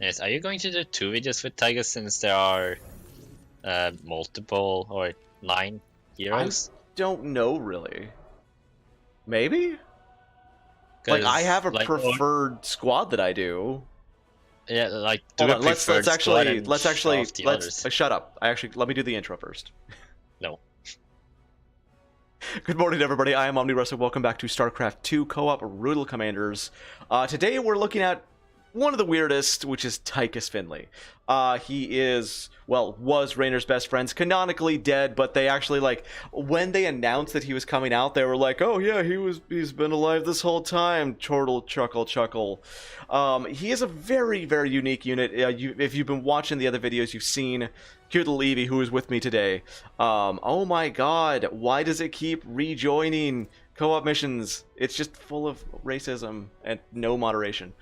Yes, are you going to do 2 videos with Tychus since there are multiple or 9 heroes? I don't know really. Maybe? Like I have a preferred squad that I do. Yeah, like do Hold a on, let's preferred squad and let's show off the others. shut up. Let me do the intro first. No. Good morning, everybody. I am OmniRuss. Welcome back to Starcraft 2 Co-op Roodle Commanders. Today we're looking at one of the weirdest, which is Tychus Findlay. He is, well, was Raynor's best friends, canonically dead, but they actually, like, when they announced that he was coming out, they were like, oh yeah, he's been alive this whole time, chortle, chuckle, chuckle. He is a very, very unique unit. If you've been watching the other videos, you've seen CuteLittleEevee, who is with me today. Oh my god, why does it keep rejoining co-op missions? It's just full of racism and no moderation.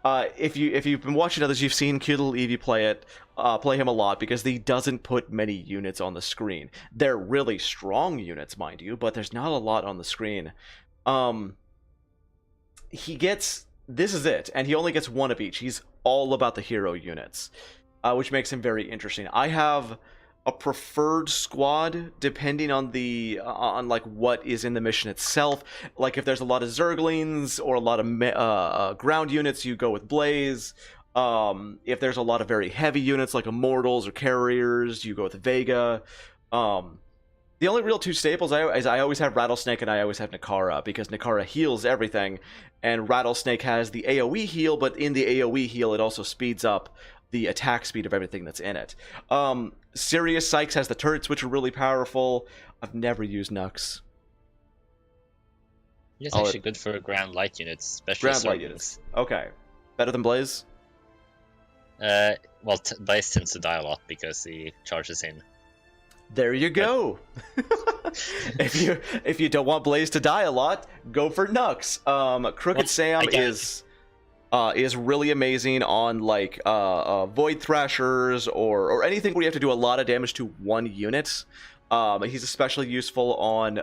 If you've been watching others, you've seen CuteLittleEevee play him a lot because he doesn't put many units on the screen. They're really strong units, mind you, but there's not a lot on the screen. He gets, this is it, and he only gets one of each. He's all about the hero units, which makes him very interesting. I have a preferred squad depending on the like what is in the mission itself. Like if there's a lot of Zerglings or a lot of ground units, you go with Blaze. If there's a lot of very heavy units like Immortals or Carriers, you go with Vega. The only real two staples is I always have Rattlesnake and I always have Nakara, because Nakara heals everything and Rattlesnake has the AoE heal, but in the AoE heal it also speeds up the attack speed of everything that's in it. Sirius Sykes has the turrets, which are really powerful. I've never used Nux. It's actually good for ground light units, especially ground light units. Okay. Better than Blaze? Well, Blaze tends to die a lot because he charges in. There you go. If you don't want Blaze to die a lot, go for Nux. Crooked Sam is really amazing on like Void Thrashers or anything where you have to do a lot of damage to one unit. He's especially useful on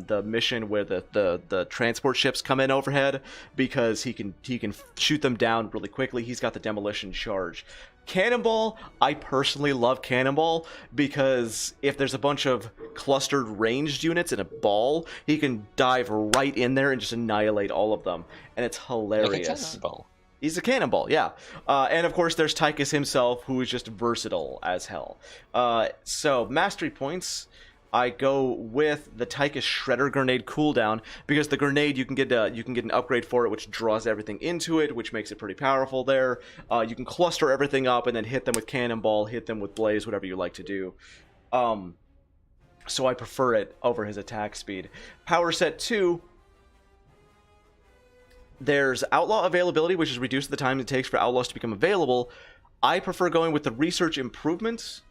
the mission where the transport ships come in overhead, because he can shoot them down really quickly. He's got the demolition charge. Cannonball, I personally love Cannonball because if there's a bunch of clustered ranged units in a ball, he can dive right in there and just annihilate all of them, and it's hilarious. Like a cannonball. He's a cannonball, yeah. And of course there's Tychus himself, who is just versatile as hell. So mastery points, I go with the Tychus Shredder Grenade cooldown, because the grenade you can get an upgrade for it, which draws everything into it, which makes it pretty powerful there. You can cluster everything up and then hit them with Cannonball, hit them with Blaze, whatever you like to do. So I prefer it over his attack speed. Power set 2. There's Outlaw availability, which is reduced the time it takes for Outlaws to become available. I prefer going with the Research Improvements.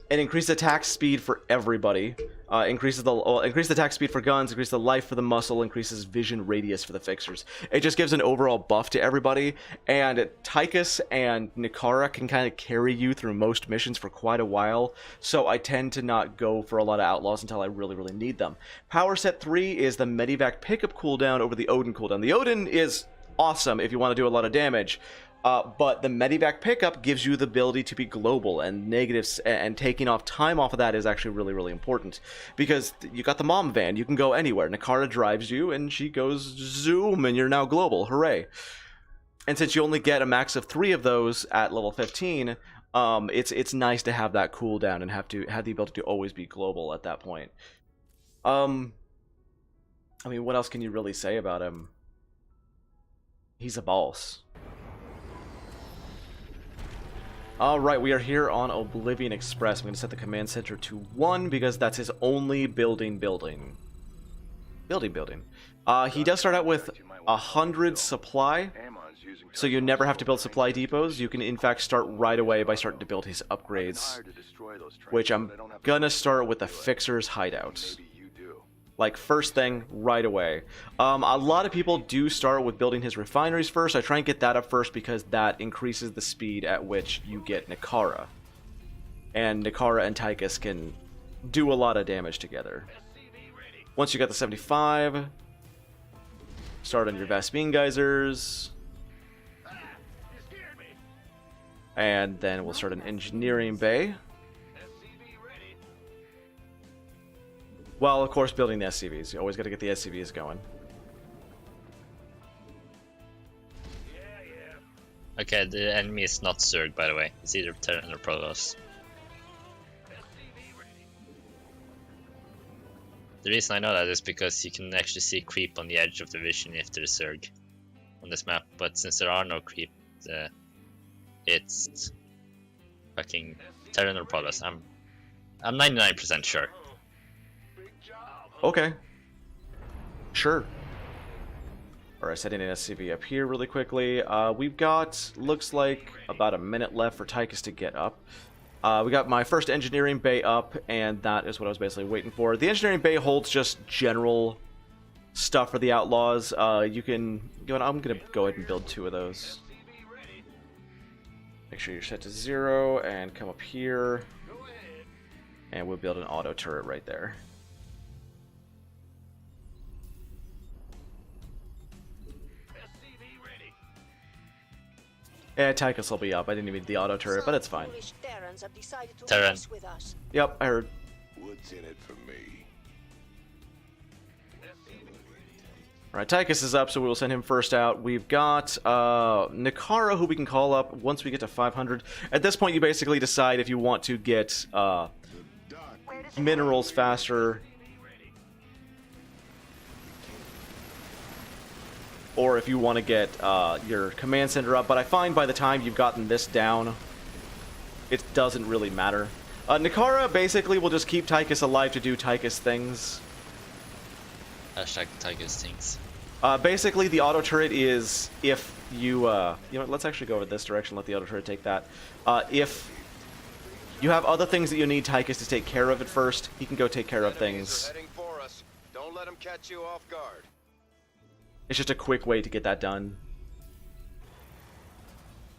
And increase attack speed for everybody. Increase the attack speed for guns, increase the life for the muscle, increases vision radius for the fixers. It just gives an overall buff to everybody, and Tychus and Nakara can kind of carry you through most missions for quite a while, so I tend to not go for a lot of Outlaws until I really, really need them. Power set 3 is the Medivac pickup cooldown over the Odin cooldown. The Odin is awesome if you want to do a lot of damage, but the Medivac pickup gives you the ability to be global, and negatives and taking off time off of that is actually really, really important, because you got the mom van, you can go anywhere. Nakara drives you and she goes zoom and you're now global. Hooray. And since you only get a max of 3 of those at level 15, it's nice to have that cooldown and have the ability to always be global at that point. I mean, what else can you really say about him? He's a boss. Alright, we are here on Oblivion Express. I'm going to set the command center to 1 because that's his only building. He does start out with 100 supply, so you never have to build supply depots. You can in fact start right away by starting to build his upgrades, which I'm gonna start with the Fixer's Hideout. Like, first thing, right away. A lot of people do start with building his refineries first. I try and get that up first because that increases the speed at which you get Nakara. And Nakara and Tychus can do a lot of damage together. Once you got the 75, start on your Vespene Geysers. And then we'll start an engineering bay. Well, of course, building the SCVs. You always got to get the SCVs going. Okay, the enemy is not Zerg, by the way. It's either Terran or Protoss. The reason I know that is because you can actually see creep on the edge of the vision if there's Zerg on this map. But since there are no creep, it's fucking Terran or Protoss. I'm 99% sure. Okay. Sure. Alright, setting an SCV up here really quickly. We've got, looks like, about a minute left for Tychus to get up. We got my first engineering bay up, and that is what I was basically waiting for. The engineering bay holds just general stuff for the Outlaws. You can... I'm going to go ahead and build 2 of those. Make sure you're set to 0, and come up here. And we'll build an auto turret right there. Yeah, Tychus will be up. I didn't even need the auto turret, but it's fine. Terran. Yep, I heard. What's in it for me? Alright, Tychus is up, so we will send him first out. We've got Nikara, who we can call up once we get to 500. At this point, you basically decide if you want to get minerals faster, or if you want to get your command center up, but I find by the time you've gotten this down, it doesn't really matter. Nikara basically will just keep Tychus alive to do Tychus things. Hashtag Tychus things. Basically, the auto turret is if you... you know what, let's actually go over this direction, let the auto turret take that. If you have other things that you need Tychus to take care of at first, he can go take care of things. Don't let him catch you off guard. It's just a quick way to get that done.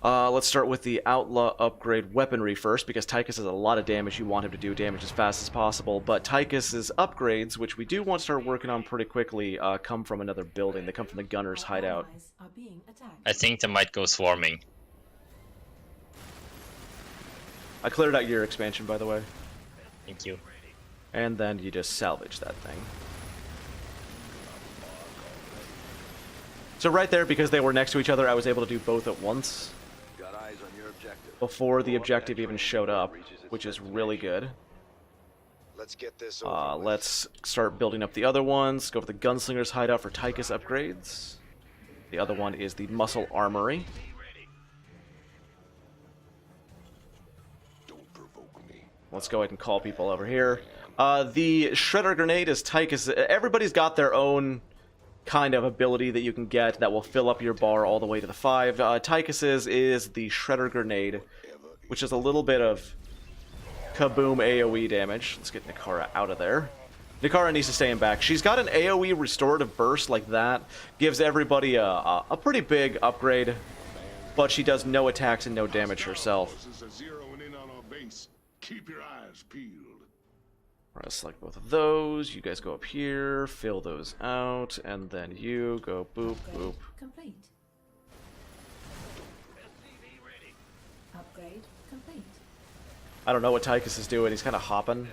Let's start with the Outlaw upgrade weaponry first, because Tychus has a lot of damage. You want him to do damage as fast as possible, but Tychus's upgrades, which we do want to start working on pretty quickly, come from another building. They come from the gunner's hideout. I think they might go swarming. I cleared out your expansion, by the way. Thank you. And then you just salvage that thing. So right there, because they were next to each other, I was able to do both at once. Got eyes on your objective. Before the objective even showed up, which is really good. Let's get this over with. Let's start building up the other ones. Go for the Gunslinger's hideout for Tychus upgrades. The other one is the Muscle Armory. Don't provoke me. Let's go ahead and call people over here. The Shredder Grenade is Tychus. Everybody's got their own kind of ability that you can get that will fill up your bar all the way to the 5. Tychus's is the Shredder Grenade, which is a little bit of kaboom AoE damage. Let's get Nikara out of there. Nikara needs to stay in back. She's got an AoE restorative burst like that. Gives everybody a pretty big upgrade, but she does no attacks and no damage herself. Keep your eyes peeled. Alright, select both of those. You guys go up here, fill those out, and then you go boop, boop. Complete. Upgrade complete. I don't know what Tychus is doing. He's kind of hopping.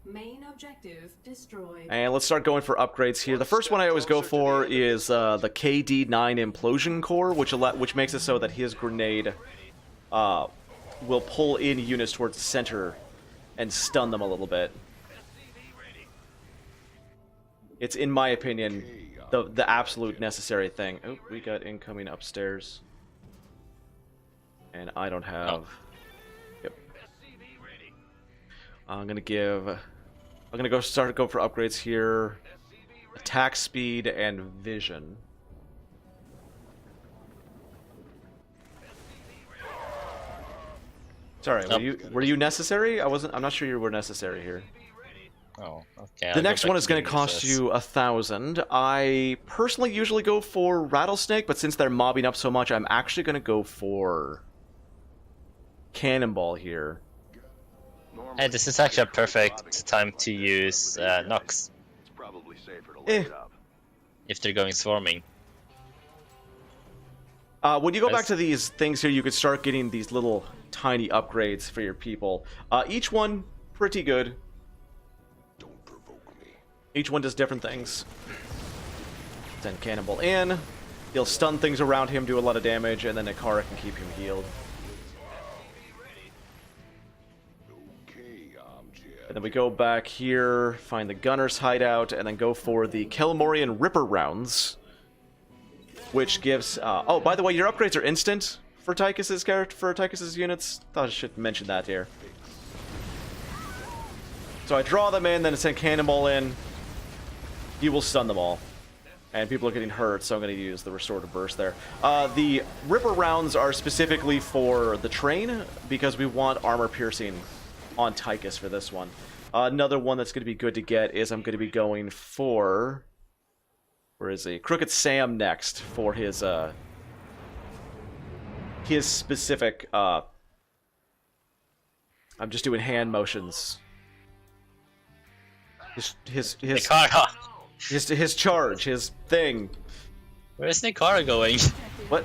Main objective destroyed. And let's start going for upgrades here. The first one I always go for is the KD9 Implosion Core, which makes it so that his grenade will pull in units towards the center and stun them a little bit. It's, in my opinion, the absolute necessary thing. Oh, we got incoming upstairs. And I don't have... Yep. I'm gonna go for upgrades here. Attack speed and vision. Sorry, were you necessary? I'm not sure you were necessary here. Oh, okay. The next one is going to cost you 1,000. I personally usually go for Rattlesnake, but since they're mobbing up so much, I'm actually going to go for Cannonball here. Hey, this is actually a perfect time to use Nox. It's probably safer to look it up. If they're going swarming. When you go back to these things here, you could start getting these little tiny upgrades for your people. Each one pretty good. Don't provoke me. Each one does different things. Send Cannibal in. He'll stun things around him, do a lot of damage, and then Ikara can keep him healed. Okay, And then we go back here, find the Gunner's hideout, and then go for the Kelmorian Ripper rounds, which gives... oh, by the way, your upgrades are instant for Tychus's character, for Tychus's units. Thought I should mention that here. So I draw them in, then send Cannonball in. You will stun them all. And people are getting hurt, so I'm going to use the Restorative Burst there. The Ripper rounds are specifically for the train, because we want armor piercing on Tychus for this one. Another one that's going to be good to get is I'm going to be going for... Where is he? Crooked Sam next for his specific... I'm just doing hand motions. His charge, his thing. Where's Nikara going? What?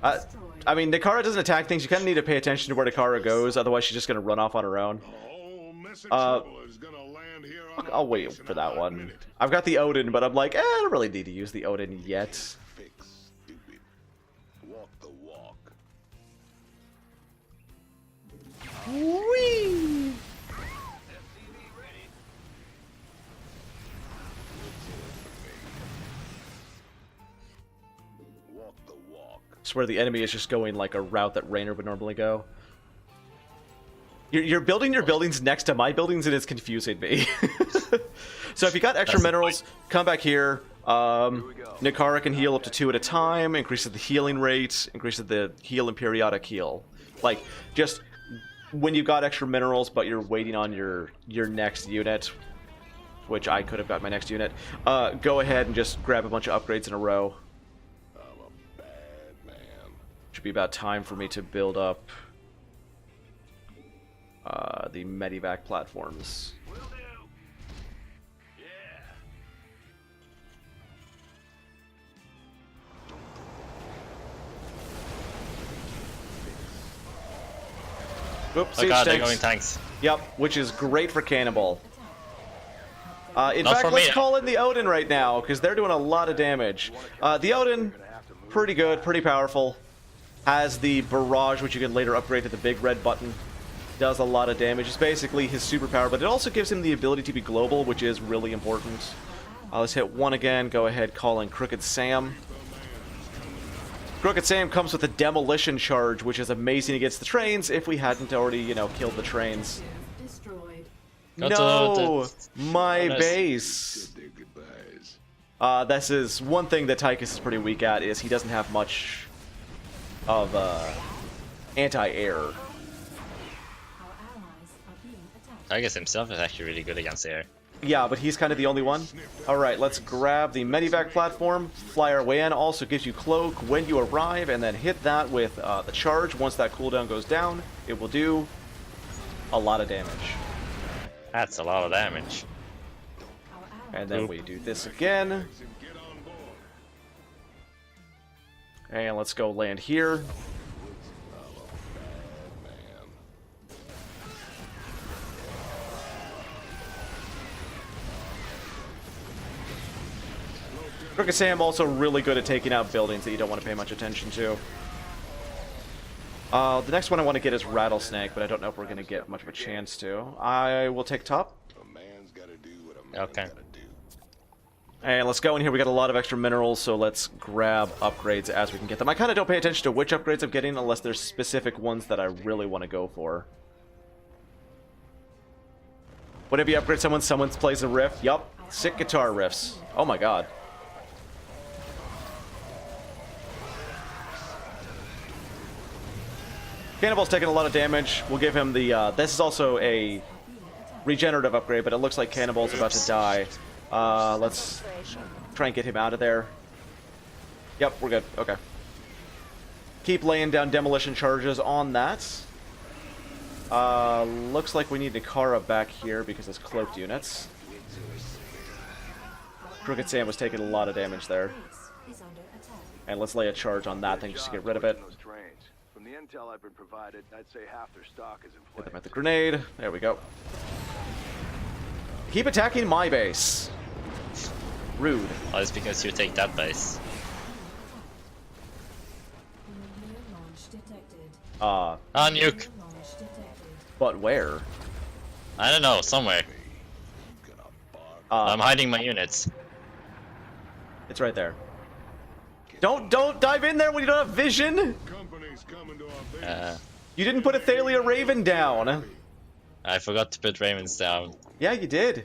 I mean, Nikara doesn't attack things. You kind of need to pay attention to where Nikara goes, otherwise she's just going to run off on her own. I'll wait for that one. I've got the Odin, but I'm like, I don't really need to use the Odin yet. Walk the walk. Whee! Walk the walk. It's where the enemy is just going like a route that Raynor would normally go. You're building your buildings next to my buildings, and it's confusing me. So if you got extra minerals, come back here. Nikara can heal up to 2 at a time, increases the healing rate, increases the heal and periodic heal. Like, just when you got extra minerals, but you're waiting on your next unit, which I could have got my next unit, go ahead and just grab a bunch of upgrades in a row. I'm a bad man. Should be about time for me to build up the Medivac platforms. Oops, Oh god, they're going tanks. Yep, which is great for Cannonball. In Not fact, for let's me. call in the Odin right now, because they're doing a lot of damage. The Odin, pretty good, pretty powerful. Has the Barrage, which you can later upgrade to the big red button. Does a lot of damage. It's basically his superpower, but it also gives him the ability to be global, which is really important. Let's hit 1 again. Go ahead, call in Crooked Sam. Crooked Sam comes with a demolition charge, which is amazing against the trains if we hadn't already, you know, killed the trains. Destroyed. No! My base! Their goodbyes. This is one thing that Tychus is pretty weak at, is he doesn't have much of anti-air. Our allies are being attacked. Tychus himself is actually really good against air. Yeah, but he's kind of the only one. Alright, let's grab the Medivac platform, fly our way in, also gives you cloak when you arrive, and then hit that with the charge. Once that cooldown goes down, it will do a lot of damage. That's a lot of damage. Our allies And then we do this again. And let's go land here. Crooked Sam also really good at taking out buildings that you don't want to pay much attention to. The next one I want to get is Rattlesnake, but I don't know if we're going to get much of a chance to. I will take top. A man's gotta do what a man's Okay. gotta do. And let's go in here. We got a lot of extra minerals, so let's grab upgrades as we can get them. I kind of don't pay attention to which upgrades I'm getting unless there's specific ones that I really want to go for. Whenever you upgrade someone plays a riff. Yup, sick guitar riffs. Oh my god. Cannonball's taking a lot of damage. We'll give him the, this is also a regenerative upgrade, but it looks like Cannonball's about to die. Let's try and get him out of there. Yep, we're good. Okay. Keep laying down demolition charges on that. Looks like we need Nikara back here because it's cloaked units. Crooked Sam was taking a lot of damage there. base is under attack. And let's lay a charge on that thing just to get rid of it. From the intel I've been provided, I'd say half their stock is in Hit them play. at the grenade. There we go. Keep attacking my base. Rude. Oh, it's because you take that base. Nuclear launch detected. Ah, nuke. Nuclear launch detected. But where? I don't know, somewhere. I'm hiding my units. It's right there. Don't dive in there when you don't have vision. Companies coming to our base. You didn't put a Thalia Raven down. I forgot to put Ravens down. Yeah, you did. I'm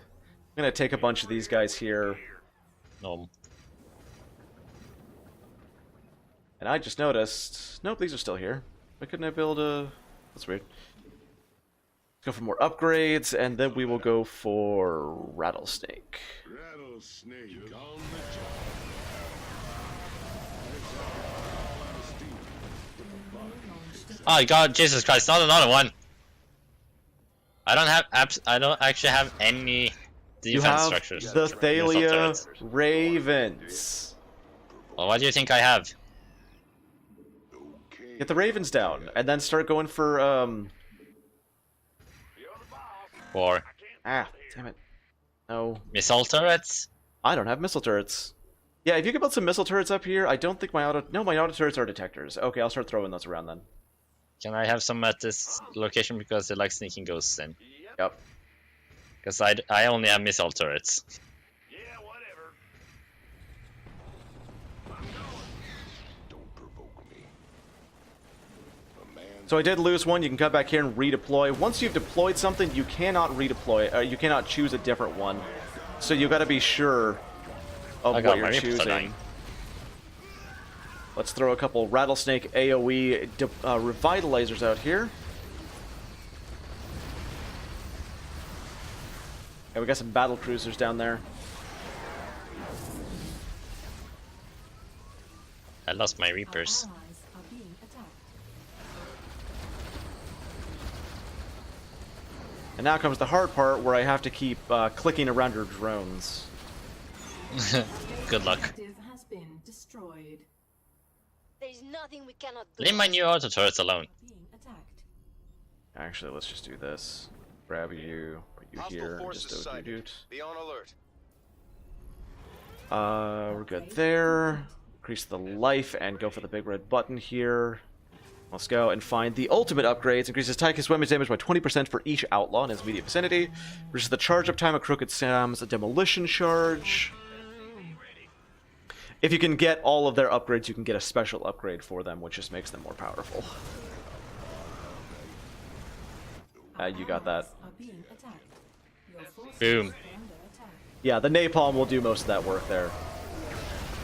gonna take a bunch of these guys here. No. And I just noticed... Nope, these are still here. Why couldn't I build a... That's weird. Let's go for more upgrades, and then we will go for Rattlesnake. Rattlesnake on the job. Oh god, Jesus Christ, not another one! I don't actually have any You defense have structures. the Thalia turrets. Ravens. Well, what do you think I have? Okay. Get the Ravens down, and then start going for, For Ah, damn it. No. missile turrets? I don't have missile turrets. Yeah, if you could build some missile turrets up here, I don't think my auto... No, my auto turrets are detectors. Okay, I'll start throwing those around then. Can I have some at this location because they like sneaking ghosts in? Yep. Because I only have missile turrets. Yeah, whatever. Don't provoke me. A man So I did lose one. You can come back here and redeploy. Once you've deployed something, you cannot redeploy. You cannot choose a different one. So you got to be sure of I got what my you're Reaper choosing. dying. Let's throw a couple Rattlesnake AoE revitalizers out here. And we got some battle cruisers down there. I lost my Our Reapers. allies are being attacked. And now comes the hard part where I have to keep clicking around your drones. Good luck. Objective has been destroyed. There's nothing we cannot do. Leave my new auto turrets alone. Being attacked. Actually, let's just do this. Grab you, put you here, and just do it. be on alert. We're good there. Increase the life and go for the big red button here. Let's go and find the ultimate upgrades. Increases Tychus weapons damage by 20% for each outlaw in his immediate vicinity. Reduces the charge up time of Crooked Sam's demolition charge. If you can get all of their upgrades, you can get a special upgrade for them, which just makes them more powerful. You got that. Are being attacked. Your forces Boom. are under attack. Yeah, the napalm will do most of that work there.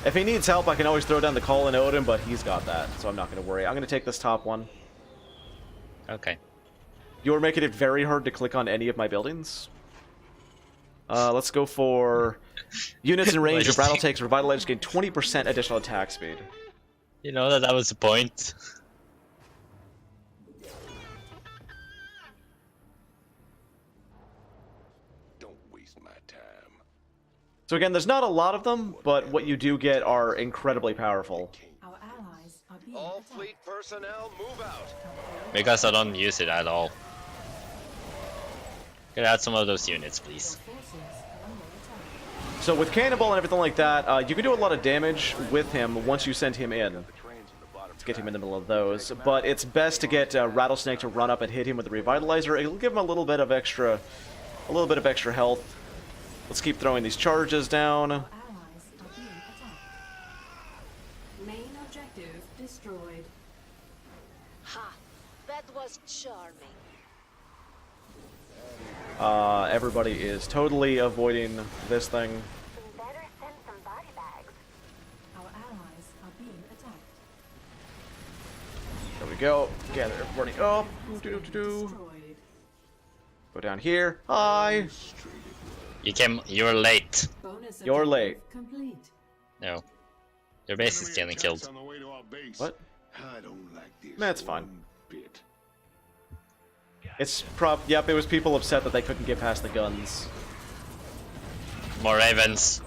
If he needs help, I can always throw down the Call in Odin, but he's got that, so I'm not going to worry. I'm going to take this top one. Okay. You are making it very hard to click on any of my buildings. Let's go for units in range of battle takes revitalizers gain 20% additional attack speed. You know that was the point. Don't waste my time. So again, there's not a lot of them, but what you do get are incredibly powerful. Our allies are being All attacked. fleet personnel, move out. Because I don't use it at all. Could add some of those units, please. Your forces are under attack. So with Cannonball and everything like that, you can do a lot of damage with him once you send him in. Let's get him in the middle of those. But it's best to get Rattlesnake to run up and hit him with the Revitalizer. It'll give him a little bit of extra health. Let's keep throwing these charges down. Our allies are being attacked. Main objective destroyed. Ha! That was charming. Everybody is totally avoiding this thing. Better send some body bags. Our allies are being attacked. There we go. Gather everybody up. Destroyed. Go down here. Hi. You were late. Bonus You're objective late. Complete. No. Your base is getting killed. On the way to our base. What? I don't like this. That's fine. one bit. It's Yep, it was people upset that they couldn't get past the guns. More ravens.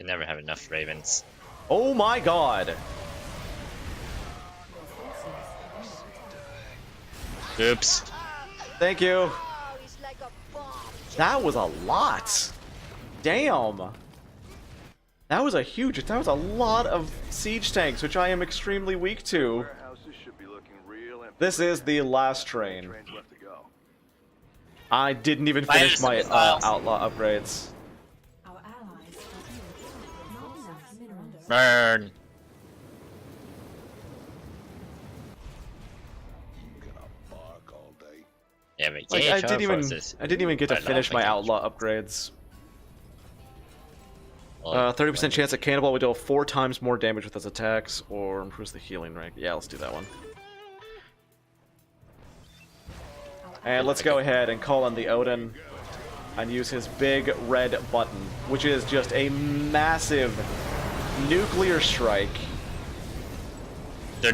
can never have enough ravens. Oh my god. Oops. Thank you. Oh, it's like a bomb. That was a lot. Damn. That was a lot of siege tanks, which I am extremely weak to. Warehouses should be looking real empty. This is the last train. Trains left to go. I didn't even finish my Miles. outlaw upgrades. Our allies are here. Not enough minerals. Burn. Yeah, but Like yeah, I didn't even get to finish my outlaw upgrades. 30% chance at cannibal. We deal 4 times more damage with his attacks, or improves the healing rank. Yeah, let's do that one. And let's go ahead and call in the Odin and use his big red button, which is just a massive nuclear strike. Here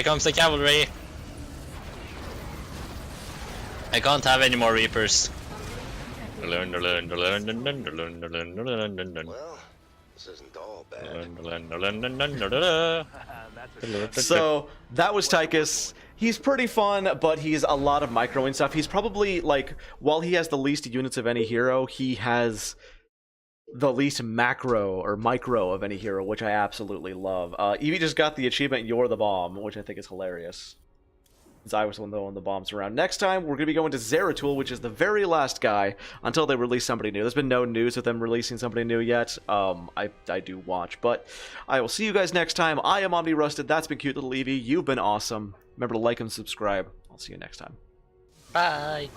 comes the cavalry. I can't have any more reapers. Well, this isn't all bad. So that was Tychus. He's pretty fun, but he's a lot of micro and stuff. He's probably, like, while he has the least units of any hero, he has the least macro or micro of any hero, which I absolutely love. Eevee just got the achievement You're the Bomb, which I think is hilarious, since I was the one throwing the bombs around. Next time, we're going to be going to Zeratul, which is the very last guy, until they release somebody new. There's been no news of them releasing somebody new yet. I do watch, but I will see you guys next time. I am Omni Rusted. That's been CuteLittleEevee. You've been awesome. Remember to like and subscribe. I'll see you next time. Bye.